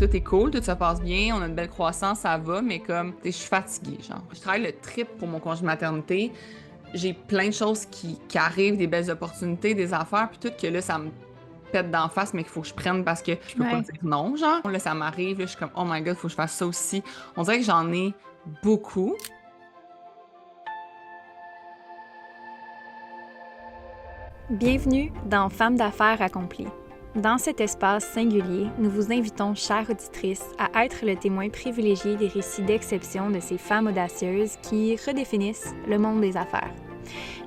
Tout est cool, tout se passe bien, on a une belle croissance, ça va, mais comme, je suis fatiguée, genre. Je travaille le triple pour mon congé de maternité. J'ai plein de choses qui arrivent, des belles opportunités, des affaires, puis tout que là, ça me pète d'en face, mais qu'il faut que je prenne parce que je peux pas Ouais. dire non, genre. Là, ça m'arrive, là, je suis comme, oh my god, faut que je fasse ça aussi. On dirait que j'en ai beaucoup. Bienvenue dans Femmes d'affaires accomplies. Dans cet espace singulier, nous vous invitons, chères auditrices, à être le témoin privilégié des récits d'exception de ces femmes audacieuses qui redéfinissent le monde des affaires.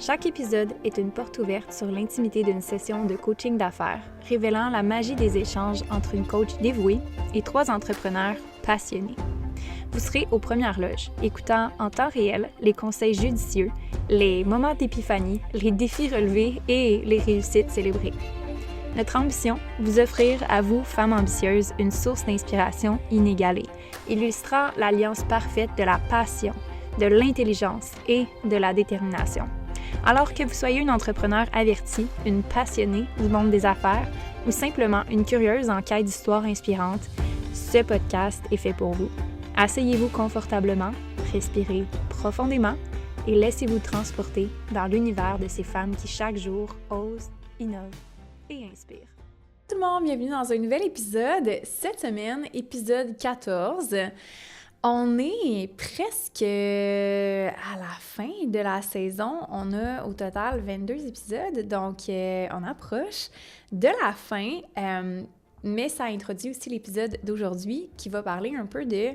Chaque épisode est une porte ouverte sur l'intimité d'une session de coaching d'affaires, révélant la magie des échanges entre une coach dévouée et 3 entrepreneurs passionnés. Vous serez aux premières loges, écoutant en temps réel les conseils judicieux, les moments d'épiphanie, les défis relevés et les réussites célébrées. Notre ambition, vous offrir à vous, femmes ambitieuses, une source d'inspiration inégalée, illustrant l'alliance parfaite de la passion, de l'intelligence et de la détermination. Alors que vous soyez une entrepreneur avertie, une passionnée du monde des affaires ou simplement une curieuse en quête d'histoires inspirantes, ce podcast est fait pour vous. Asseyez-vous confortablement, respirez profondément et laissez-vous transporter dans l'univers de ces femmes qui chaque jour osent, innovent et inspirent. Tout le monde, bienvenue dans un nouvel épisode. Cette semaine, épisode 14. On est presque à la fin de la saison. On a au total 22 épisodes, donc on approche de la fin. Mais ça introduit aussi l'épisode d'aujourd'hui qui va parler un peu de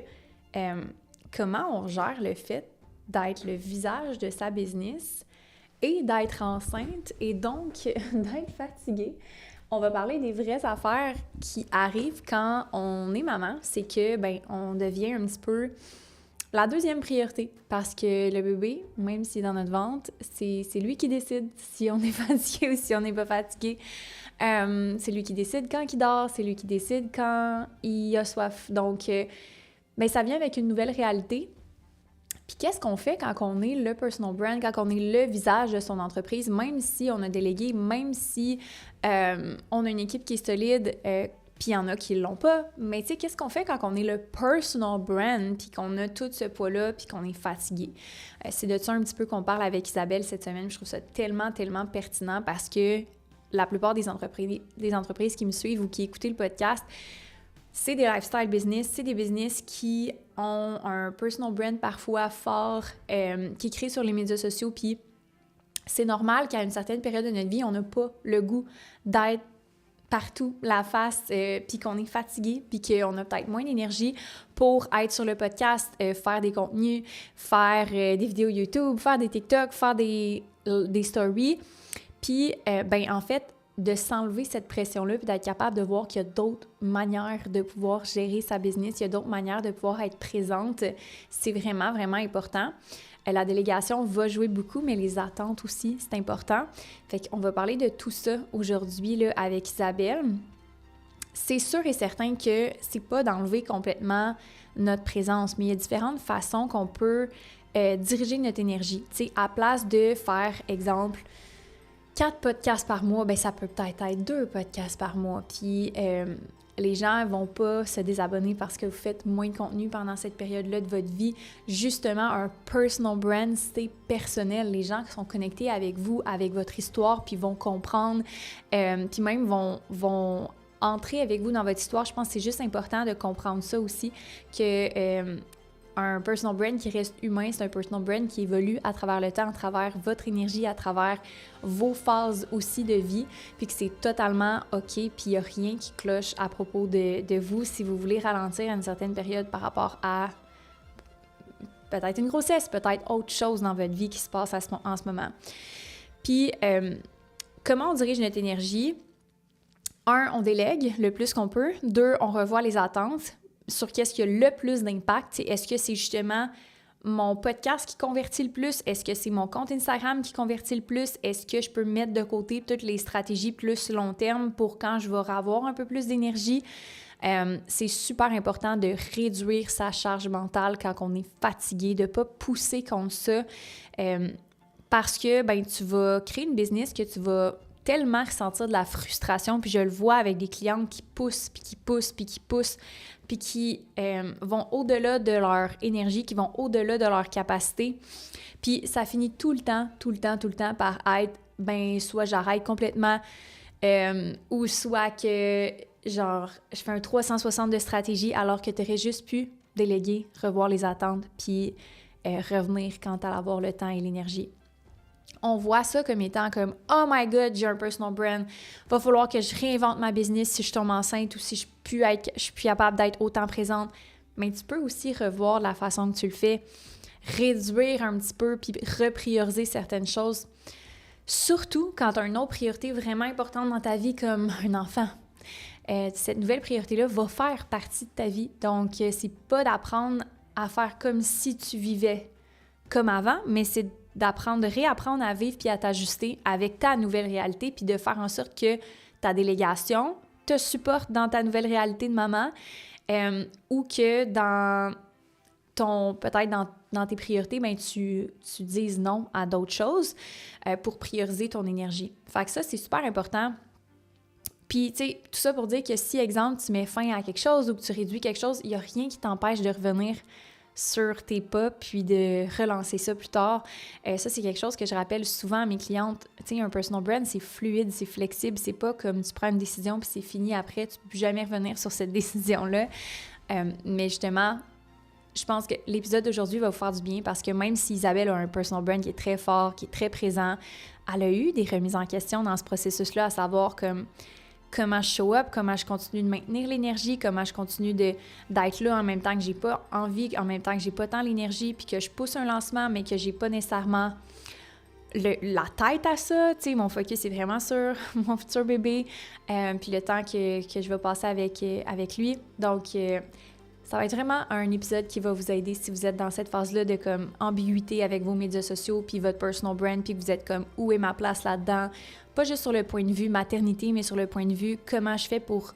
comment on gère le fait d'être le visage de sa business et d'être enceinte et donc d'être fatiguée. On va parler des vraies affaires qui arrivent quand on est maman. C'est que, on devient un petit peu la deuxième priorité parce que le bébé, même s'il est dans notre ventre, c'est lui qui décide si on est fatigué ou si on n'est pas fatigué. C'est lui qui décide quand il dort, c'est lui qui décide quand il a soif. Donc, ça vient avec une nouvelle réalité. Puis qu'est-ce qu'on fait quand on est le personal brand, quand on est le visage de son entreprise, même si on a délégué, même si on a une équipe qui est solide, puis il y en a qui ne l'ont pas. Mais tu sais, qu'est-ce qu'on fait quand on est le personal brand, puis qu'on a tout ce poids-là, puis qu'on est fatigué? C'est de ça un petit peu qu'on parle avec Isabelle cette semaine. Je trouve ça tellement, tellement pertinent parce que la plupart des entreprises qui me suivent ou qui écoutent le podcast, c'est des lifestyle business, c'est des business qui ont un personal brand parfois fort, qui est créé sur les médias sociaux, puis c'est normal qu'à une certaine période de notre vie, on n'a pas le goût d'être partout la face, puis qu'on est fatigué, puis qu'on a peut-être moins d'énergie pour être sur le podcast, faire des contenus, faire des vidéos YouTube, faire des TikTok, faire des stories. Puis, en fait, de s'enlever cette pression-là puis d'être capable de voir qu'il y a d'autres manières de pouvoir gérer sa business, il y a d'autres manières de pouvoir être présente, c'est vraiment, vraiment important. La délégation va jouer beaucoup, mais les attentes aussi, c'est important. Fait qu'on va parler de tout ça aujourd'hui là, avec Isabelle. C'est sûr et certain que c'est pas d'enlever complètement notre présence, mais il y a différentes façons qu'on peut diriger notre énergie. Tu sais, à place de faire, exemple, 4 podcasts par mois, ça peut peut-être être 2 podcasts par mois. Puis les gens ne vont pas se désabonner parce que vous faites moins de contenu pendant cette période-là de votre vie. Justement, un personal brand, c'est personnel. Les gens qui sont connectés avec vous, avec votre histoire, puis vont comprendre, puis même vont entrer avec vous dans votre histoire. Je pense que c'est juste important de comprendre ça aussi, que un personal brand qui reste humain, c'est un personal brand qui évolue à travers le temps, à travers votre énergie, à travers vos phases aussi de vie, puis que c'est totalement OK, puis il n'y a rien qui cloche à propos de vous si vous voulez ralentir à une certaine période par rapport à peut-être une grossesse, peut-être autre chose dans votre vie qui se passe en ce moment. Puis, comment on dirige notre énergie? 1, on délègue le plus qu'on peut. 2, on revoit les attentes. Sur qu'est-ce qui a le plus d'impact. Est-ce que c'est justement mon podcast qui convertit le plus? Est-ce que c'est mon compte Instagram qui convertit le plus? Est-ce que je peux mettre de côté toutes les stratégies plus long terme pour quand je vais avoir un peu plus d'énergie? C'est super important de réduire sa charge mentale quand on est fatigué, de ne pas pousser contre ça parce que tu vas créer une business que tu vas tellement ressentir de la frustration, puis je le vois avec des clientes qui poussent, puis qui poussent, puis qui poussent, puis qui vont au-delà de leur énergie, qui vont au-delà de leur capacité. Puis ça finit tout le temps par être, ben soit j'arrête complètement, ou soit que, genre, je fais un 360 de stratégie alors que tu aurais juste pu déléguer, revoir les attentes, puis revenir quand tu vas avoir le temps et l'énergie. On voit ça comme étant comme « Oh my God, j'ai un personal brand. Va falloir que je réinvente ma business si je tombe enceinte ou si je suis plus capable d'être autant présente. » Mais tu peux aussi revoir la façon que tu le fais, réduire un petit peu puis reprioriser certaines choses. Surtout quand tu as une autre priorité vraiment importante dans ta vie comme un enfant. Cette nouvelle priorité-là va faire partie de ta vie. Donc, c'est pas d'apprendre à faire comme si tu vivais comme avant, mais c'est d'apprendre, de réapprendre à vivre puis à t'ajuster avec ta nouvelle réalité puis de faire en sorte que ta délégation te supporte dans ta nouvelle réalité de maman ou que dans peut-être dans tes priorités, ben tu dises non à d'autres choses pour prioriser ton énergie. Fait que ça, c'est super important. Puis, tu sais, tout ça pour dire que si, exemple, tu mets fin à quelque chose ou que tu réduis quelque chose, il n'y a rien qui t'empêche de revenir sur tes pas, puis de relancer ça plus tard. Ça, c'est quelque chose que je rappelle souvent à mes clientes. Tu sais, un personal brand, c'est fluide, c'est flexible. C'est pas comme tu prends une décision, puis c'est fini après. Tu peux jamais revenir sur cette décision-là. Mais justement, je pense que l'épisode d'aujourd'hui va vous faire du bien parce que même si Isabelle a un personal brand qui est très fort, qui est très présent, elle a eu des remises en question dans ce processus-là, à savoir comment je show up, comment je continue de maintenir l'énergie, comment je continue d'être là en même temps que j'ai pas envie, en même temps que j'ai pas tant l'énergie, puis que je pousse un lancement, mais que j'ai pas nécessairement la tête à ça. Tu sais, mon focus est vraiment sur mon futur bébé, puis le temps que je vais passer avec lui. Donc, ça va être vraiment un épisode qui va vous aider si vous êtes dans cette phase-là de comme ambiguïté avec vos médias sociaux, puis votre personal brand, puis que vous êtes comme « où est ma place là-dedans ?» Pas juste sur le point de vue maternité, mais sur le point de vue comment je fais pour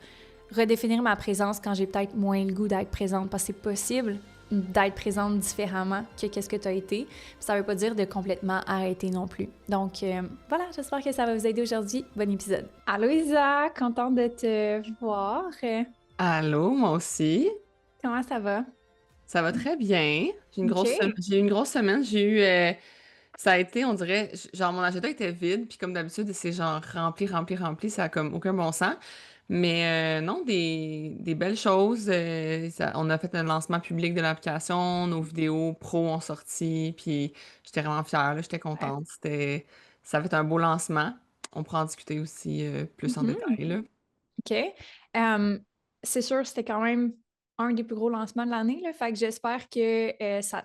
redéfinir ma présence quand j'ai peut-être moins le goût d'être présente, parce que c'est possible d'être présente différemment que qu'est-ce que tu as été. Puis ça veut pas dire de complètement arrêter non plus. Donc voilà, j'espère que ça va vous aider aujourd'hui. Bon épisode. Allô Isa, contente de te voir. Allô, moi aussi. Comment ça va? Ça va très bien. OK. J'ai eu une grosse semaine. Ça a été, on dirait, genre mon agenda était vide, puis comme d'habitude, c'est genre rempli. Ça a comme aucun bon sens. Mais non, des belles choses. On a fait un lancement public de l'application, nos vidéos pro ont sorti, puis j'étais vraiment fière, là, j'étais Ouais. contente. Ça a fait un beau lancement. On pourra en discuter aussi plus en Mhm. détail, là. OK. C'est sûr, c'était quand même un des plus gros lancements de l'année, là. Fait que j'espère que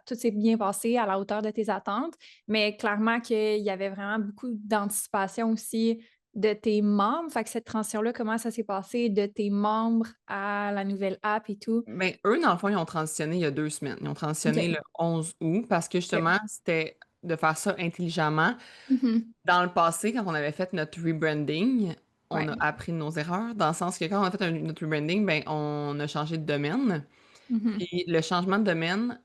tout s'est bien passé à la hauteur de tes attentes. Mais clairement qu'il y avait vraiment beaucoup d'anticipation aussi de tes membres. Fait que cette transition-là, comment ça s'est passé de tes membres à la nouvelle app et tout? Ben, eux, dans le fond, ils ont transitionné il y a 2 semaines. Ils ont transitionné OK. le 11 août parce que OK. justement, c'était de faire ça intelligemment. Mhm. Dans le passé, quand on avait fait notre rebranding, on Ouais. a appris de nos erreurs, dans le sens que quand on a fait notre rebranding, ben, on a changé de domaine. Mhm. Puis le changement de domaine,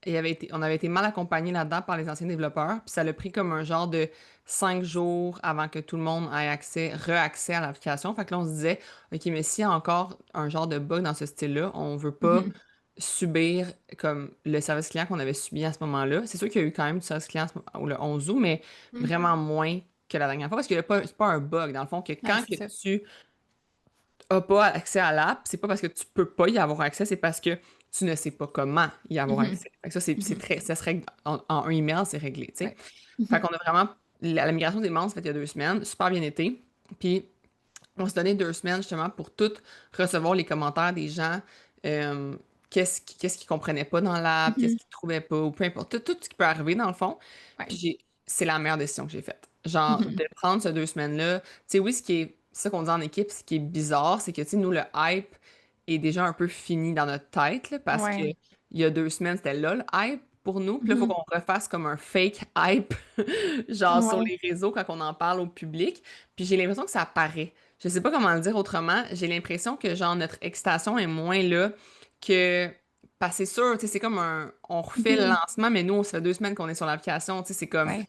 on avait été mal accompagné là-dedans par les anciens développeurs. Puis ça l'a pris comme un genre de 5 jours avant que tout le monde ait re-accès à l'application. Fait que là, on se disait, OK, mais s'il y a encore un genre de bug dans ce style-là, on veut pas Mhm. subir comme le service client qu'on avait subi à ce moment-là. C'est sûr qu'il y a eu quand même du service client le 11 août, mais Mhm. vraiment moins que la dernière fois parce que c'est pas un bug. Dans le fond, que Ouais, quand c'est que ça. tu n'as pas accès à l'app, c'est pas parce que tu peux pas y avoir accès, c'est parce que tu ne sais pas comment y avoir Mhm. accès. Fait que ça, Mhm. ça se règle en un email, c'est réglé, tu sais. Ouais. Fait Mhm. qu'on a vraiment, la migration des membres, ça fait il y a 2 semaines, super bien été. Puis on s'est donné 2 semaines justement pour tout recevoir les commentaires des gens, euh, qu'est-ce qu'ils comprenaient pas dans l'app, qu'est-ce Mhm. qu'ils trouvaient pas, ou peu importe, tout ce qui peut arriver dans le fond. Puis Ouais. c'est la meilleure décision que j'ai faite. Genre, Mhm. de prendre ces 2 semaines-là. Tu sais, oui, c'est ça qu'on dit en équipe, ce qui est bizarre, c'est que, tu sais, nous, le hype est déjà un peu fini dans notre tête, là, parce que Ouais. il y a 2 semaines, c'était là le hype pour nous. Puis là, il faut Mhm. qu'on refasse comme un fake hype, genre sur Ouais. les réseaux quand on en parle au public. Puis j'ai l'impression que ça apparaît. Je sais pas comment le dire autrement. J'ai l'impression que, genre, notre excitation est moins là que. Parce que c'est sûr, tu sais, c'est comme on refait le Mhm. lancement, mais nous, ça fait 2 semaines qu'on est sur l'application, tu sais, c'est comme, Ouais.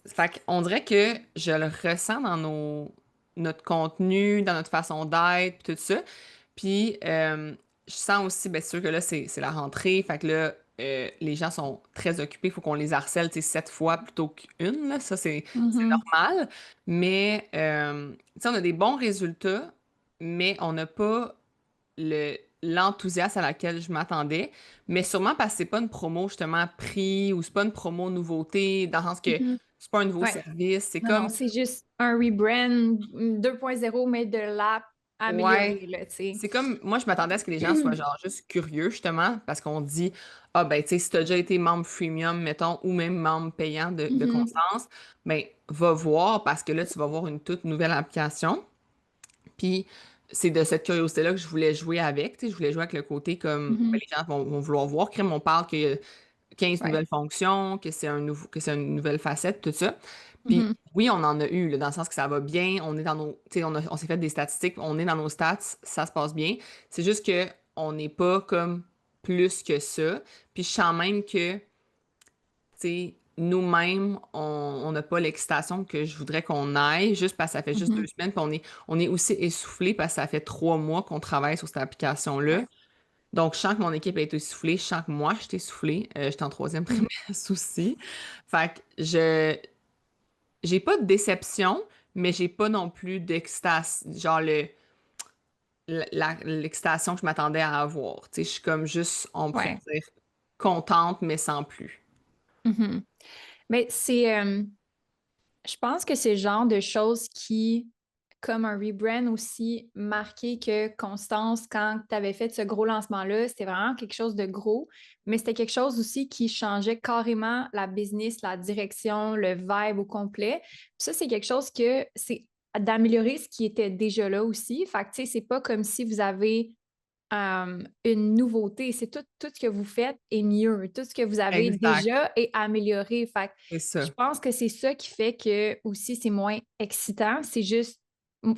Fait qu'on dirait que je le ressens dans notre contenu, dans notre façon d'être, puis tout ça. Puis je sens aussi, bien sûr que là, c'est la rentrée. Fait que là, les gens sont très occupés. Il faut qu'on les harcèle, tu sais, 7 fois plutôt qu'une, là. Ça, c'est Mhm. normal. Mais, tu sais, on a des bons résultats, mais on n'a pas l'enthousiasme à laquelle je m'attendais, mais sûrement parce que c'est pas une promo justement prix ou c'est pas une promo nouveauté, dans le sens que Mhm. c'est pas un nouveau Ouais. service, c'est Non, non, comme, c'est juste un rebrand 2.0, mais de l'app ouais, améliorée, là, tu sais. c'est comme, moi je m'attendais à ce que les gens soient genre juste curieux justement, parce qu'on dit, ah ben tu sais, si t'as déjà été membre freemium, mettons, ou même membre payant de Mhm. Constance, ben va voir parce que là tu vas voir une toute nouvelle application. Puis c'est de cette curiosité-là que je voulais jouer avec. Tu sais, je voulais jouer avec le côté comme ben, Mhm. les gens vont vouloir voir. Crème, on parle qu'il y a 15 Ouais. nouvelles fonctions, que c'est que c'est une nouvelle facette, tout ça. Puis Mhm. oui, on en a eu, là, dans le sens que ça va bien. On est dans nos. Tu sais, on s'est fait des statistiques, on est dans nos stats, ça se passe bien. C'est juste que on n'est pas comme plus que ça. Puis je sens même que sais, nous-mêmes, on n'a pas l'excitation que je voudrais qu'on aille, juste parce que ça fait juste deux Mhm. semaines, puis on est aussi essoufflé parce que ça fait 3 mois qu'on travaille sur cette application-là. Ouais. Donc, je sens que mon équipe est essoufflée, je sens que moi, je suis essoufflée. J'étais en troisième Mhm. trimestre aussi. Fait que j'ai pas de déception, mais j'ai pas non plus d'excitation, genre l'excitation que je m'attendais à avoir. Tu sais, je suis comme juste, on pourrait Ouais. dire, contente, mais sans plus. Mhm. Mais je pense que c'est le genre de choses qui, comme un rebrand aussi, marqué que Constance, quand tu avais fait ce gros lancement-là, c'était vraiment quelque chose de gros, mais c'était quelque chose aussi qui changeait carrément la business, la direction, le vibe au complet. Puis ça, c'est quelque chose que c'est d'améliorer ce qui était déjà là aussi. Fait que, tu sais, c'est pas comme si vous avez une nouveauté. C'est tout ce que vous faites est mieux. Tout ce que vous avez Exact, déjà est amélioré. Fait que c'est je ça. pense que c'est ça qui fait que aussi c'est moins excitant. C'est juste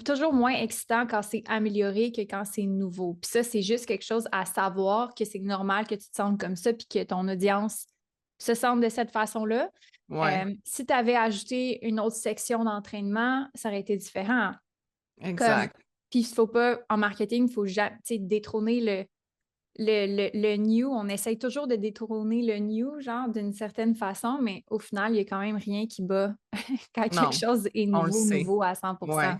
toujours moins excitant quand c'est amélioré que quand c'est nouveau. Puis ça, c'est juste quelque chose à savoir que c'est normal que tu te sentes comme ça puis que ton audience se sente de cette façon-là. Ouais, Si tu avais ajouté une autre section d'entraînement, ça aurait été différent. Comme, exact. puis il faut pas, en marketing, il faut jamais, tu sais, détrôner le new. On essaye toujours de détrôner le new, genre, d'une certaine façon, mais au final, il y a quand même rien qui bat quand quelque Non, chose est on le nouveau, sait. nouveau à 100%. Ouais,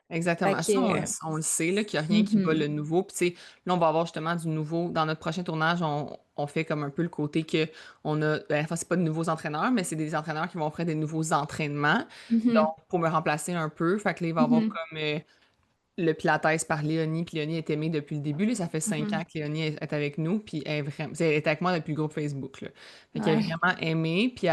Fait exactement. Ça, que, on le sait, là, qu'il n'y a rien qui bat mhm, le nouveau. Puis, tu sais, là, on va avoir justement du nouveau. Dans notre prochain tournage, on fait comme un peu le côté que on a. Ben, enfin, c'est pas de nouveaux entraîneurs, mais c'est des entraîneurs qui vont faire des nouveaux entraînements. mhm, Donc, pour me remplacer un peu. Fait que là, il va y avoir mhm, comme le Pilates par Léonie. Puis Léonie est aimée depuis le début. Là, ça fait 5 ans mhm. que Léonie est avec nous. Puis elle est vraiment, elle est avec moi depuis le groupe Facebook. Là. Fait qu'elle est Ouais. vraiment aimée. Puis elle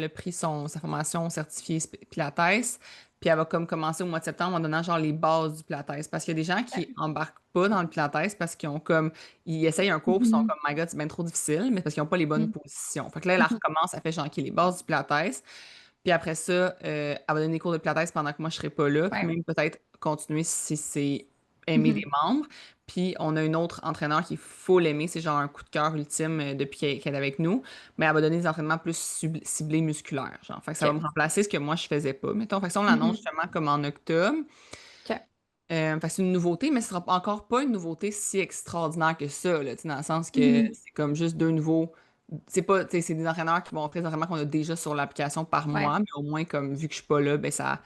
a pris sa formation certifiée Pilates. Puis elle va comme commencer au mois de septembre en donnant genre les bases du Pilates. Parce qu'il y a des gens qui embarquent pas dans le Pilates parce qu'ils ont comme, ils essayent un cours puis ils sont Mhm, comme, My God, c'est bien trop difficile, mais parce qu'ils n'ont pas les bonnes mhm, positions. Fait que là, elle mhm. recommence, elle fait genre, OK, les bases du Pilates. Puis après ça, elle va donner des cours de Pilates pendant que moi, je serai pas là. Puis Ouais. même peut-être continuer si c'est aimer les Mhm, membres. Puis on a une autre entraîneur qui faut l'aimer. C'est genre un coup de cœur ultime depuis qu'elle est avec nous. Mais elle va donner des entraînements plus ciblés musculaires. Genre. Fait que ça va me OK. remplacer ce que moi, je faisais pas. Mettons, fait que ça, on l'annonce Mhm, justement comme en octobre. OK. Fait que c'est une nouveauté, mais ce sera encore pas une nouveauté si extraordinaire que ça, là, tu sais, dans le sens que Mhm, c'est comme juste deux nouveaux. C'est pas, tu sais, c'est des entraîneurs qui vont offrir des entraînements qu'on a déjà sur l'application par ouais. mois, mais au moins, comme vu que je suis pas là, ben ça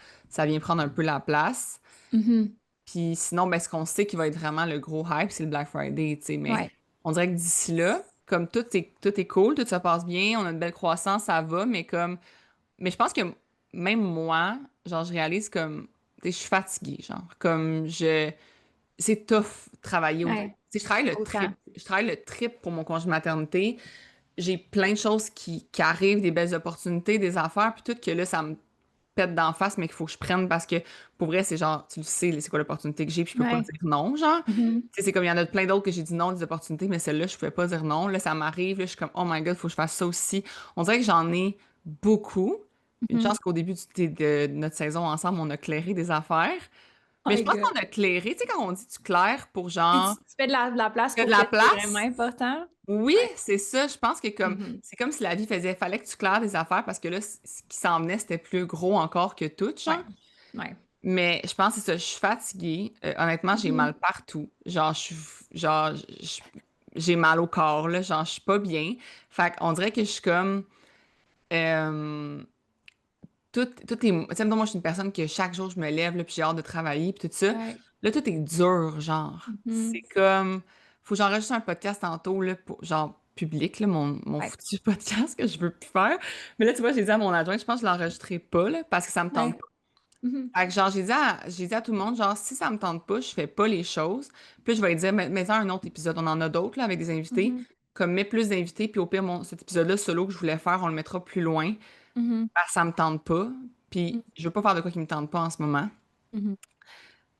vient prendre un peu la place. Mhm, Puis sinon, ben, ce qu'on sait qui va être vraiment le gros hype, c'est le Black Friday, tu sais, mais ouais. on dirait que d'ici là, comme tout est cool, tout se passe bien, on a une belle croissance, ça va, mais comme, mais je pense que même moi, genre, je réalise comme, tu sais, je suis fatiguée, genre, comme c'est tough travailler. Tu Ouais. sais, je travaille le Autant. trip. Je travaille le trip pour mon congé de maternité. J'ai plein de choses qui arrivent, des belles opportunités, des affaires, puis tout que là, ça me pète d'en face, mais qu'il faut que je prenne parce que pour vrai, c'est genre, tu le sais, c'est quoi l'opportunité que j'ai, puis je peux pas Ouais. dire non, genre. Mhm, Tu sais, c'est comme il y en a plein d'autres que j'ai dit non, des opportunités, mais celle-là, je pouvais pas dire non. Là, ça m'arrive, là, je suis comme, oh my God, faut que je fasse ça aussi. On dirait que j'en ai beaucoup. Une mhm. chance qu'au début de notre saison ensemble, on a clairé des affaires. Mais je My pense God. qu'on a clairé, tu sais, quand on dit tu claires pour Puis genre, tu fais de la place il y a de pour la qu'est-ce qui est vraiment place. important. Oui, Ouais. c'est ça. Je pense que Mhm. c'est comme si la vie faisait, fallait que tu claires des affaires parce que là, ce qui s'en venait, c'était plus gros encore que tout, Ouais. genre. Ouais. Mais je pense que c'est ça, je suis fatiguée. Honnêtement, j'ai Mhm. mal partout. Genre, j'ai mal au corps, là. Genre, je suis pas bien. Fait qu'on dirait que je suis comme, euh, tout est, tu sais, mettons, moi, je suis une personne que chaque jour, je me lève, là, puis j'ai hâte de travailler, puis tout ça. Ouais. Là, tout est dur, genre. C'est Mhm. comme, faut que j'enregistre un podcast tantôt, là, genre, public, là, mon Ouais. foutu podcast que je veux plus faire. Mais là, tu vois, j'ai dit à mon adjoint, je pense que je l'enregistrerai pas, là, parce que ça me tente Ouais. pas. Mhm. Fait que genre, j'ai dit à tout le monde, genre, si ça me tente pas, je fais pas les choses. Puis là, je vais lui dire, mets-en un autre épisode. On en a d'autres, là, avec des invités. Mhm. Comme, mets plus d'invités, puis au pire, cet épisode-là, solo que je voulais faire, on le mettra plus loin. Mhm. Parce que ça me tente pas. Puis je veux pas faire de quoi qui me tente pas en ce moment. Mhm.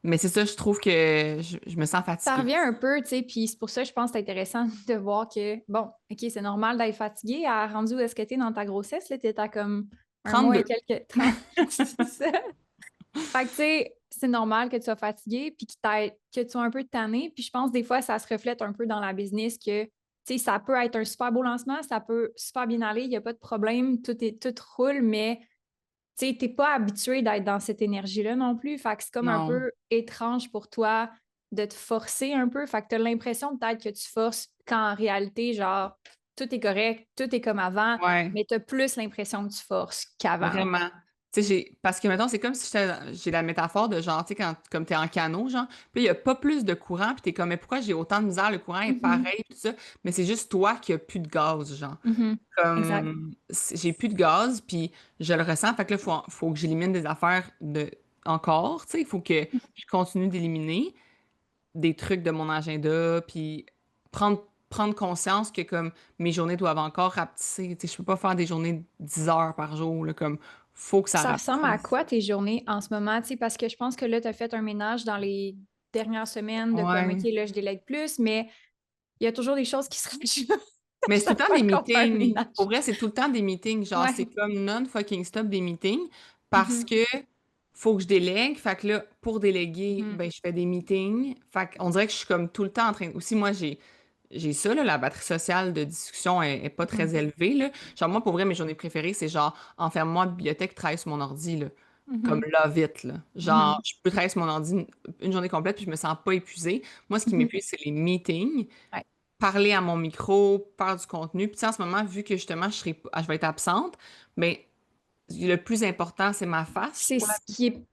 Mais c'est ça, je trouve que je me sens Ça fatiguée. revient un peu, tu sais, puis c'est pour ça que je pense que c'est intéressant de voir que, bon, OK, c'est normal d'être fatigué. À rendu où est-ce que t'es dans ta grossesse, là, t'es à comme un mois et 32. quelques... 30. C'est ça. Fait que, tu sais, c'est normal que tu sois fatigué, puis que tu sois un peu tanné. Puis je pense des fois, ça se reflète un peu dans la business que, tu sais, ça peut être un super beau lancement, ça peut super bien aller, il n'y a pas de problème, tout roule, mais tu sais, t'es pas habitué d'être dans cette énergie-là non plus. Fait que c'est comme un Non. peu étrange pour toi de te forcer un peu. Fait que t'as l'impression peut-être que tu forces quand en réalité, genre, tout est correct, tout est comme avant, Ouais. mais t'as plus l'impression que tu forces qu'avant. Vraiment. Tu sais, parce que maintenant, c'est comme si j'ai la métaphore de genre, tu sais, quand, comme t'es en canot, genre, puis il n'y a pas plus de courant, puis t'es comme, mais pourquoi j'ai autant de misère? Le courant est Mhm. pareil, tout ça. Mais c'est juste toi qui a plus de gaz, genre. Mhm. Exact. Comme, j'ai plus de gaz, puis je le ressens. Fait que là, faut que j'élimine des affaires encore, tu sais, il faut que je continue d'éliminer des trucs de mon agenda, puis prendre conscience que comme mes journées doivent encore rapetisser. Tu sais, je peux pas faire des journées de 10 heures par jour, là, comme faut que ça Ça ressemble à rapetisse. quoi tes journées en ce moment? Tu sais, parce que je pense que là, tu as fait un ménage dans les dernières semaines de comme, OK, Ouais. là, je délègue plus, mais il y a toujours des choses qui se rajoutent à Mais c'est tout le chaque temps fois des qu'on fait un meetings. Pour ménage. vrai, c'est tout le temps des meetings. Genre, c'est Ouais. comme non-fucking stop des meetings parce Mhm. que faut que je délègue. Fait que là, pour déléguer, Mhm. ben, je fais des meetings. Fait qu'on dirait que je suis comme tout le temps en train. Aussi, moi, j'ai ça, là, la batterie sociale de discussion est pas très Mhm. élevée, là. Genre, moi, pour vrai, mes journées préférées, c'est genre, enferme-moi à la bibliothèque, travaille sur mon ordi, là. Comme Mhm. là, vite, là. Genre, Mhm. je peux travailler sur mon ordi une journée complète puis je me sens pas épuisée. Moi, ce qui Mhm. m'épuise, c'est les meetings, Ouais. parler à mon micro, faire du contenu. Puis tu sais, en ce moment, vu que justement, je vais être absente, mais le plus important, c'est ma face pour la...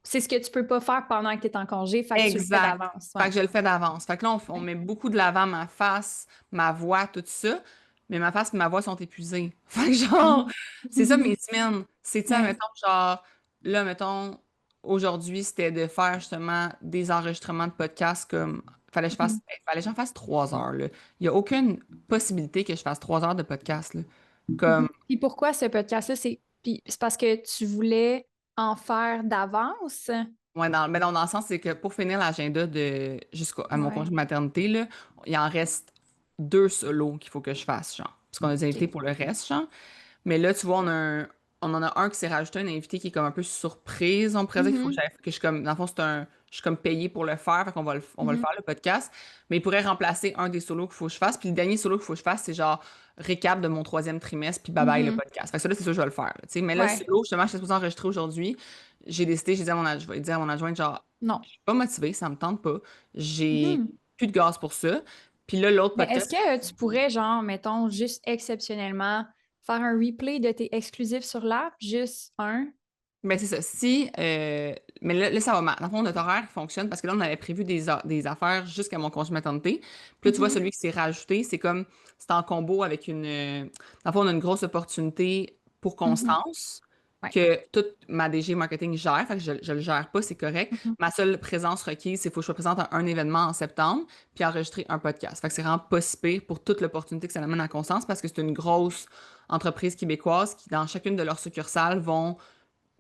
C'est ce que tu peux pas faire pendant que tu es en congé, fait que tu le fais Exact. d'avance. Fait Ouais. que je le fais d'avance. Fait que là, on Ouais. met beaucoup de l'avant ma face, ma voix, tout ça. Mais ma face et ma voix sont épuisées. Fait que genre, Mhm. c'est ça mes semaines. C'est ça, Ouais. mettons, genre, là, mettons, aujourd'hui, c'était de faire justement des enregistrements de podcasts comme... Mhm. Fallait que j'en fasse 3 heures, là. Il n'y a aucune possibilité que je fasse 3 heures de podcast, là. Mhm. Comme, Puis pourquoi ce podcast-là? C'est parce que tu voulais en faire d'avance? ouais, mais dans le sens, c'est que pour finir l'agenda jusqu'à mon congé Ouais. de maternité, là, il en reste 2 solos qu'il faut que je fasse, genre. Parce qu'on a des invités OK. pour le reste, genre. Mais là, tu vois, on en a un qui s'est rajouté, un invité qui est comme un peu surprise. On pourrait dire qu'il faut Mhm. que je suis comme, dans le fond, je suis comme payée pour le faire, fait qu'on on va le Mhm. faire, le podcast. Mais il pourrait remplacer un des solos qu'il faut que je fasse. Puis le dernier solo qu'il faut que je fasse, c'est genre récap de mon 3e trimestre, puis bye bye le Mhm. podcast. Fait que ça, là, c'est sûr que je vais le faire, là, tu sais. Mais là, le Ouais. solo, justement, je suis supposée enregistrer aujourd'hui. J'ai dit à je vais dire à mon adjointe, genre, Non. je suis pas motivée, ça me tente pas. J'ai Mhm. plus de gaz pour ça. Puis là, l'autre Mais est-ce podcast, que tu pourrais, genre, mettons, juste exceptionnellement, faire un replay de tes exclusifs sur l'app? Juste un? ben c'est ça. Mais là, ça va mal. Dans le fond, notre horaire fonctionne parce que là, on avait prévu des affaires jusqu'à mon congé maternité. Puis là, tu vois, Mhm. celui qui s'est rajouté, c'est en combo avec dans le fond, on a une grosse opportunité pour Mhm. Constance Ouais. que toute ma DG marketing gère. Fait que je le gère pas, c'est correct. Mhm. Ma seule présence requise, c'est qu'il faut que je sois présente à un événement en septembre puis enregistrer un podcast. Fait que c'est vraiment pas si pire pour toute l'opportunité que ça amène à Constance parce que c'est une grosse entreprise québécoise qui, dans chacune de leurs succursales, vont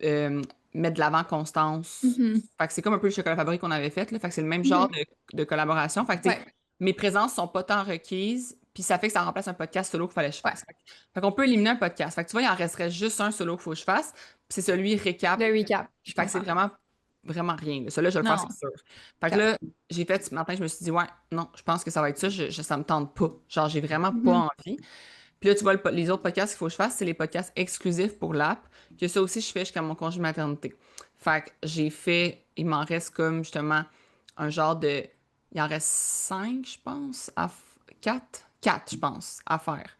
euh, mettre de l'avant Constance. Mhm. Fait que c'est comme un peu le chocolat fabrique qu'on avait fait, là. Fait que c'est le même genre Mhm. de collaboration. Fait que, tu sais, Ouais. mes présences sont pas tant requises, puis ça fait que ça remplace un podcast solo qu'il fallait que je Ouais. fasse. Fait qu'on peut éliminer un podcast. Fait que tu vois, il en resterait juste un solo qu'il faut que je fasse, puis c'est celui récap. Le recap, je Fait que c'est comprends. vraiment vraiment rien. Là. Ça, là, je vais le faire, c'est Non. sûr. Fait que OK. là, j'ai fait ce matin, je me suis dit, ouais, non, je pense que ça va être ça. Ça me tente pas. Genre, j'ai vraiment Mhm. pas envie. Puis là, tu vois, les autres podcasts qu'il faut que je fasse, c'est les podcasts exclusifs pour l'app, que ça aussi, je fais jusqu'à mon congé maternité. Fait que j'ai fait, il m'en reste comme justement un genre de. Il en reste 5, je pense, 4? 4, je pense, à faire.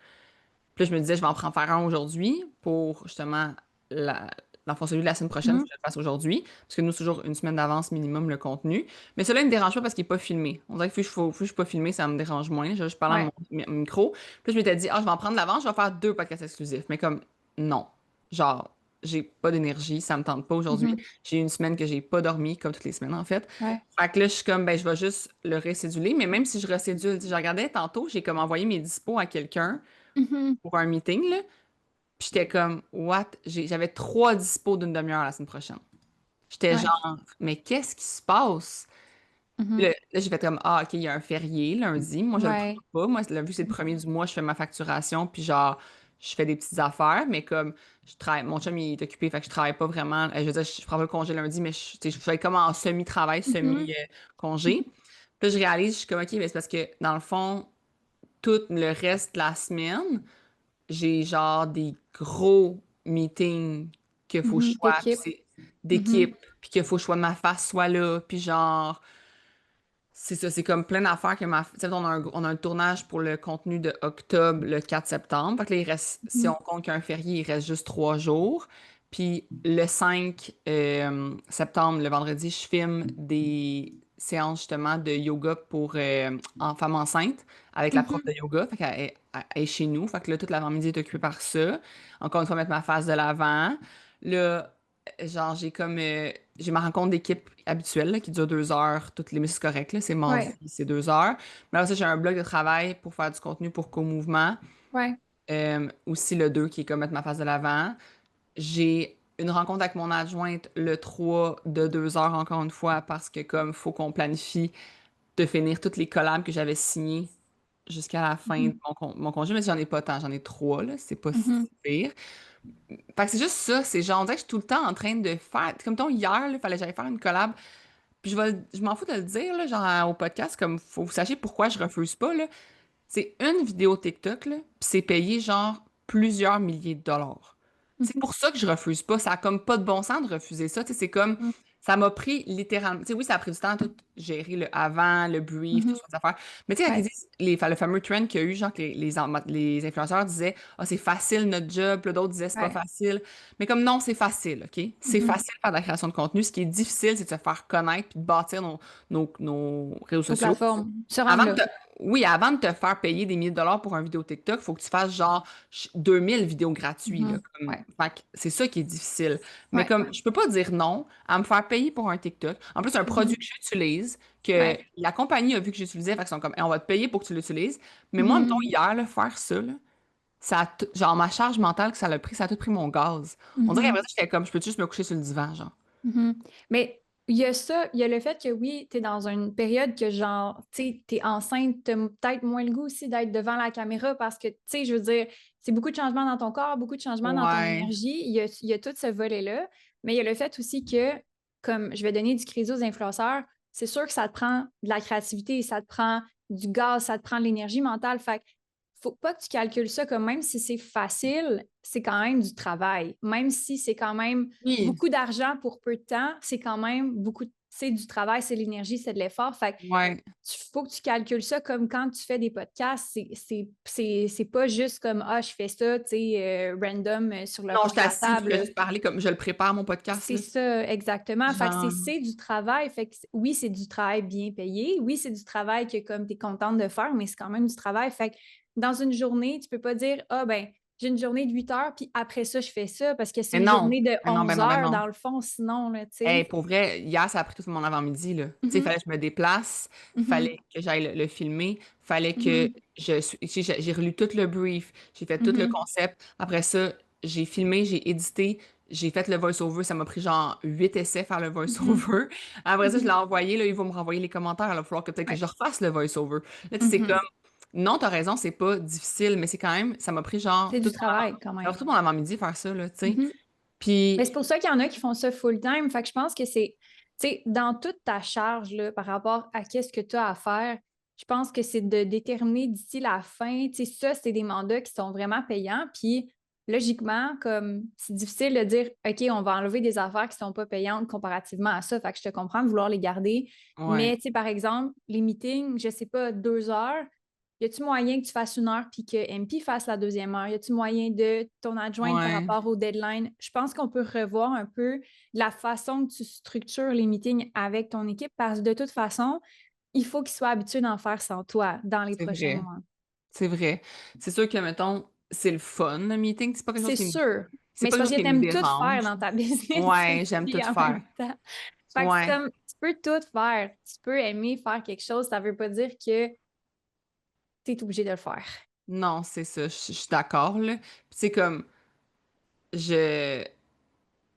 Puis là, je me disais, je vais en prendre faire un aujourd'hui pour justement dans le fond, celui de la semaine prochaine, il faut Mhm. que je le fasse aujourd'hui. Parce que nous, c'est toujours une semaine d'avance minimum le contenu. Mais cela, il ne me dérange pas parce qu'il n'est pas filmé. On dirait que faut que je ne suis pas filmé, ça me dérange moins. Je parle à Ouais. mon micro. Puis là, je m'étais dit, ah, je vais en prendre l'avance, je vais faire 2 podcasts exclusifs. Mais comme, non. Genre, j'ai pas d'énergie, ça me tente pas aujourd'hui. Mhm. J'ai eu une semaine que j'ai pas dormi, comme toutes les semaines en fait. Ouais. Fait que là, je suis comme, ben, je vais juste le récéduler. Mais même si je recédule, je regardais tantôt, j'ai comme envoyé mes dispos à quelqu'un Mhm. pour un meeting, là. Puis j'étais comme, what? J'avais 3 dispos d'une demi-heure la semaine prochaine. J'étais Ouais. genre, mais qu'est-ce qui se passe? Puis Mhm. là, j'ai fait comme, ah, OK, il y a un férié lundi. Moi, je le prends Ouais. pas. Moi, vu que c'est le premier du mois, je fais ma facturation, puis genre, je fais des petites affaires, mais comme, je travaille, mon chum, il est occupé, fait que je travaille pas vraiment. Je veux dire, je prends pas le congé lundi, mais tu sais, je fais comme en semi-travail, Mhm. semi-congé. Puis là, je réalise, je suis comme, OK, mais c'est parce que, dans le fond, tout le reste de la semaine, j'ai genre des gros meetings qu'il faut que je Mhm. sois, puis D'équipe. c'est Mhm. d'équipe, puis qu'il faut que je sois ma face soit là, puis genre, c'est ça, c'est comme plein d'affaires que tu sais, on a un tournage pour le contenu de octobre, le 4 septembre. Fait que là, il reste, si on Mhm. compte qu'un férié, il reste juste 3 jours. Puis le 5 septembre, le vendredi, je filme des séances justement de yoga pour en femme enceinte avec la prof Mhm. de yoga. Fait qu'elle elle est chez nous. Fait que là, toute l'avant-midi est occupée par ça. Encore une fois, mettre ma face de l'avant. Là, genre, j'ai ma rencontre d'équipe habituelle là, qui dure 2 heures. Toutes les, mais c'est correct, là, c'est mardi, Ouais. c'est 2 heures. Mais là, ça, j'ai un bloc de travail pour faire du contenu pour Co-Mouvement. Ouais. Aussi le 2 qui est comme mettre ma face de l'avant. J'ai une rencontre avec mon adjointe le 3 de 2 heures, encore une fois, parce que comme faut qu'on planifie de finir toutes les collabs que j'avais signées jusqu'à la fin de Mhm. mon congé, mais j'en ai pas tant, j'en ai 3, là, c'est pas si Mhm. pire. Fait que c'est juste ça, c'est genre, on dirait que je suis tout le temps en train de faire, comme ton hier, il fallait que j'aille faire une collab, puis je m'en fous de le dire, là, genre au podcast, comme faut que vous sachiez pourquoi je refuse pas, là. C'est une vidéo TikTok, là, puis c'est payé genre plusieurs milliers de dollars. C'est Mhm. pour ça que je refuse pas. Ça a comme pas de bon sens de refuser ça. Tu sais, c'est comme, Mhm. ça m'a pris littéralement. Tu sais, oui, ça a pris du temps à tout gérer le avant, le brief, tout Mhm. ça, des affaires. Mais tu sais, quand ils Ouais. disent, le fameux trend qu'il y a eu, genre que les influenceurs disaient, ah, c'est facile notre job, puis d'autres disaient, c'est pas Ouais. facile. Mais comme non, c'est facile, OK? C'est Mhm. facile de faire de la création de contenu. Ce qui est difficile, c'est de se faire connaître puis de bâtir nos réseaux Aux sociaux. plateformes. Se rendre Avant de là. te... Oui, avant de te faire payer des milliers de dollars pour un vidéo TikTok, il faut que tu fasses genre 2000 vidéos gratuites, là, Mhm. comme... Ouais. Fait que c'est ça qui est difficile. Mais Ouais. comme je peux pas dire non à me faire payer pour un TikTok. En plus, un produit Mhm. que j'utilise, que Ouais. la compagnie a vu que j'utilisais, fait qu'ils sont comme, Hey, on va te payer pour que tu l'utilises. Mais moi, mettons, Mhm. hier, là, faire ça, là, genre ma charge mentale que ça a pris, ça a tout pris mon gaz. On dirait qu'après Mhm. ça, j'étais comme, je peux juste me coucher sur le divan, genre. Mhm. Mais il y a ça, il y a le fait que oui, tu es dans une période que genre, tu sais, tu es enceinte, tu peut-être moins le goût aussi d'être devant la caméra parce que, tu sais, je veux dire, c'est beaucoup de changements dans ton corps, beaucoup de changements dans ton Ouais. énergie. Il y a tout ce volet-là. Mais il y a le fait aussi que, comme je vais donner du crédit aux influenceurs, c'est sûr que ça te prend de la créativité, ça te prend du gaz, ça te prend de l'énergie mentale. Fait que faut pas que tu calcules ça comme même si c'est facile, c'est quand même du travail. Même si c'est quand même Oui. beaucoup d'argent pour peu de temps, c'est quand même beaucoup, c'est du travail, c'est de l'énergie, c'est de l'effort. Fait que Ouais. faut que tu calcules ça comme quand tu fais des podcasts. C'est pas juste comme, ah, je fais ça, tu sais, random sur le Non, coin j'étais de la assise, je table, voulais là. juste parler comme je le prépare, mon podcast, C'est là. ça, exactement. Fait que Genre. c'est du travail. Fait que oui, c'est du travail bien payé. Oui, c'est du travail que comme tu es contente de faire, mais c'est quand même du travail. Fait que dans une journée, tu peux pas dire, ah ben, j'ai une journée de 8 heures, puis après ça, je fais ça, parce que c'est Mais une non, journée de mais non, ben 11 non, ben heures non. dans le fond, sinon, là, tu Hey, sais. pour vrai, hier, ça a pris tout mon avant-midi, là. Tu sais, il Mhm, fallait que je me déplace, mhm, fallait que j'aille le filmer, fallait que mhm, j'ai relu tout le brief, j'ai fait tout le mhm, concept. Après ça, j'ai filmé, j'ai édité, j'ai fait le voice-over. Ça m'a pris genre 8 essais faire le mhm, voice-over. Après ça, je l'ai mhm. envoyé, là, ils vont me renvoyer les commentaires. Alors, il va falloir que peut-être que Ouais. je refasse le voice-over. Là, tu sais, c'est comme, Mhm. non, t'as raison, c'est pas difficile, mais c'est quand même, ça m'a pris genre C'est du travail quand alors, même. tout mon avant-midi faire ça, là, tu sais. Mhm. Mais Puis, c'est pour ça qu'il y en a qui font ça full-time. Fait que je pense que c'est Tu sais, dans toute ta charge là, par rapport à qu'est-ce que tu as à faire, je pense que c'est de déterminer d'ici la fin. Tu sais, ça, c'est des mandats qui sont vraiment payants. Puis, logiquement, comme c'est difficile de dire, OK, on va enlever des affaires qui ne sont pas payantes comparativement à ça. Fait que je te comprends de vouloir les garder. Ouais, Mais, tu sais, par exemple, les meetings, je ne sais pas, 2 heures, y a-tu moyen que tu fasses 1 heure puis que MP fasse la deuxième heure? Y a-tu moyen de ton adjointe par ouais, rapport au deadline? Je pense qu'on peut revoir un peu la façon que tu structures les meetings avec ton équipe parce que de toute façon, il faut qu'ils soient habitués d'en faire sans toi dans les c'est prochains vrai. mois. C'est vrai. C'est sûr que, mettons, c'est le fun, le meeting. C'est pas quelque chose C'est qui me, sûr. c'est Mais pas c'est quelque parce chose que qui tu me aimes tout faire dérange. dans ta business Ouais, j'aime tout aussi en faire. même temps. Fait que c'est Ouais. comme, tu peux tout faire. Tu peux aimer faire quelque chose. Ça veut pas dire que tu es obligé de le faire. Non, c'est ça. Je suis d'accord, là. Puis c'est comme, je,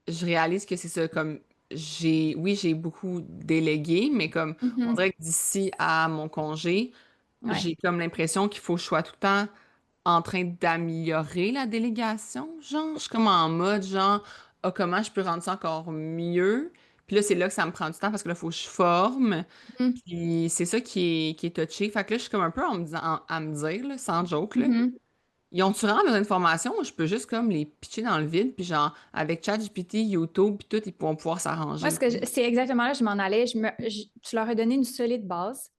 je réalise que c'est ça, comme, oui, j'ai beaucoup délégué, mais comme, on Mhm. dirait que d'ici à mon congé, Ouais. j'ai comme l'impression qu'il faut que je sois tout le temps en train d'améliorer la délégation, genre. Je suis comme en mode, genre, ah, comment je peux rendre ça encore mieux? Puis là, c'est là que ça me prend du temps parce que là, il faut que je forme. Mhm. Puis c'est ça qui est touché. Fait que là, je suis comme un peu en me disant, à me dire, là, sans joke, là, Mhm. ils ont-tu vraiment besoin d'informations ou je peux juste comme les pitcher dans le vide, puis genre, avec ChatGPT, YouTube, puis tout, ils pourront pouvoir Moi, s'arranger. c'est exactement là que je m'en allais. Tu leur as donné une solide base.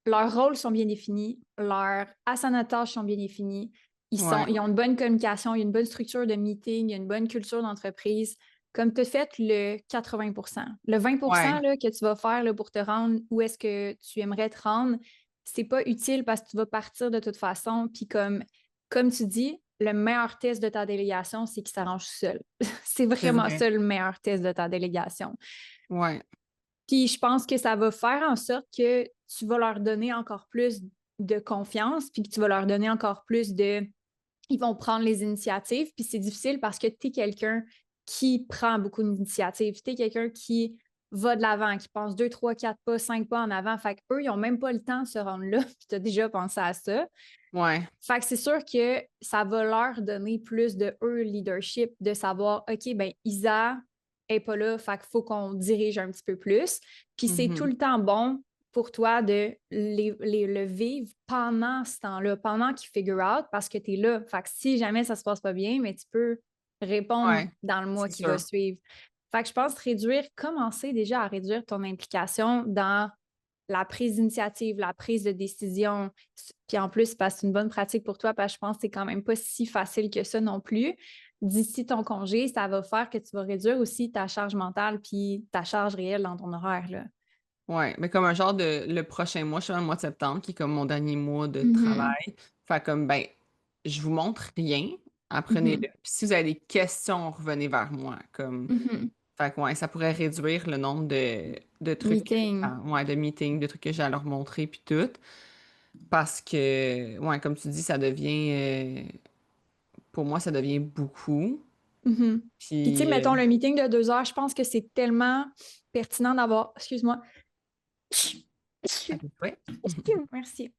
Leurs rôles sont bien définis, leurs asana tâches sont bien définis. Ouais, Ils ont une bonne communication, il y a une bonne structure de meeting, il y a une bonne culture d'entreprise. Comme tu as fait le 80%. Le 20% ouais. là, que tu vas faire là, pour te rendre où est-ce que tu aimerais te rendre, c'est pas utile parce que tu vas partir de toute façon. Puis comme tu dis, le meilleur test de ta délégation, c'est qu'il s'arrange tout seul. C'est C'est vraiment vrai. ça le meilleur test de ta délégation. Ouais. Puis je pense que ça va faire en sorte que tu vas leur donner encore plus de confiance, puis que tu vas leur donner encore plus de... Ils vont prendre les initiatives, puis c'est difficile parce que tu es quelqu'un qui prend beaucoup d'initiatives. Tu es quelqu'un qui va de l'avant, qui pense 2, 3, 4 pas, 5 pas en avant. Fait qu'eux, ils n'ont même pas le temps de se rendre là, puis tu as déjà pensé à ça. Ouais. Fait que c'est sûr que ça va leur donner plus de eux leadership, de savoir, OK, ben Isa est pas là, fait qu'il faut qu'on dirige un petit peu plus. Puis c'est tout Mhm. le temps bon pour toi de le vivre pendant ce temps-là, pendant qu'ils figure out, parce que tu es là. Fait que si jamais ça se passe pas bien, mais tu peux répondre Ouais. dans le mois C'est qui va sûr. suivre. Fait que je pense commencer déjà à réduire ton implication dans la prise d'initiative, la prise de décision. Puis en plus, c'est une bonne pratique pour toi parce que je pense que c'est quand même pas si facile que ça non plus. D'ici ton congé, ça va faire que tu vas réduire aussi ta charge mentale puis ta charge réelle dans ton horaire, là. Ouais, mais comme un genre de le prochain mois, je suis dans le mois de septembre, qui est comme mon dernier mois de Mhm. travail. Fait comme ben, je vous montre rien, apprenez-le. Mhm. Puis si vous avez des questions, revenez vers moi. Comme Mhm. fait que ouais, ça pourrait réduire le nombre de trucs Meeting. ouais, de meetings, de trucs que j'ai à leur montrer puis tout. Parce que ouais, comme tu dis, ça devient pour moi, ça devient beaucoup. Mhm. Puis tu sais, Puis mettons le meeting de 2 heures, je pense que c'est tellement pertinent d'avoir, excuse-moi, à peu près. merci.